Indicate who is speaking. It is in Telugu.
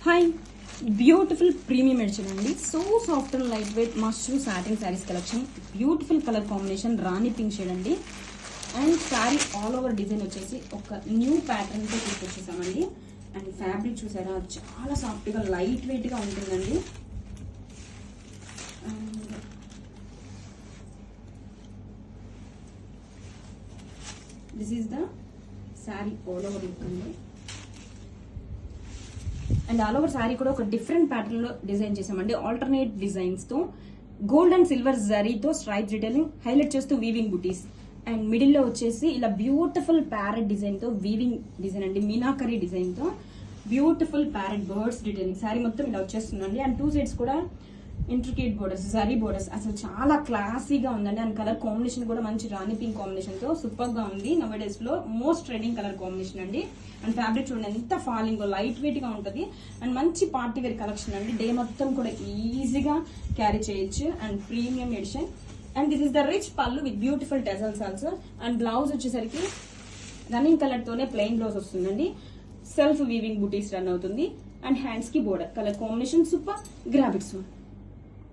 Speaker 1: హాయ్, బ్యూటిఫుల్ ప్రీమియం ఎడిషన్ అండి. So soft and lightweight mashru satin saris collection. Beautiful colour combination rani pink shade అండి. And sari all over design వచ్చేసి ఒక న్యూ ప్యాటర్న్ తో తీసుకొచ్చేసామండి. అండ్ ఫ్యాబ్రిక్ చూసారా, చాలా సాఫ్ట్ గా లైట్ వెయిట్ గా ఉంటుందండి. This is the sari all over look అండి. అండ్ ఆల్ ఓవర్ శారీ కూడా ఒక డిఫరెంట్ ప్యాటర్న్ లో డిజైన్ చేసామండి. ఆల్టర్నేట్ డిజైన్స్ తో గోల్డ్ అండ్ సిల్వర్ జరీతో స్ట్రైప్ డీటెయిలింగ్ హైలైట్ చేస్తూ వీవింగ్ బుటీస్. అండ్ మిడిల్ లో వచ్చేసి ఇలా బ్యూటిఫుల్ ప్యారెట్ డిజైన్ తో వీవింగ్ డిజైన్ అండి. మీనాకరీ డిజైన్ తో beautiful parrot birds detailing. Sari మొత్తం ఇలా వచ్చేస్తుందండి. అండ్ టూ సైడ్స్ కూడా ఇంట్రికేట్ బోర్డర్స్, జరీ బోర్డర్స్. అసలు చాలా క్లాసీగా ఉందండి. అండ్ కలర్ కాంబినేషన్ కూడా మంచి రాణి పింక్ కాంబినేషన్ తో సూపర్ గా ఉంది. నవ్ డేస్ లో మోస్ట్ ట్రెండింగ్ కలర్ కాంబినేషన్ అండి. అండ్ ఫ్యాబ్రిక్ చూడండి ఎంత ఫాలింగ్, లైట్ వెయిట్ గా ఉంటది. అండ్ మంచి పార్టీ వేర్ కలెక్షన్ అండి. డే మొత్తం కూడా ఈజీగా క్యారీ చేయొచ్చు. And premium edition. And this is the rich pallu with beautiful tassels also. And blouse వచ్చేసరికి రన్నింగ్ కలర్ తోనే ప్లెయిన్ బ్లౌజ్ వస్తుందండి. సెల్ఫ్ వీవింగ్ బుటీస్ రన్ అవుతుంది. అండ్ హ్యాండ్స్ కి border. Colour combination super. Grab it's one.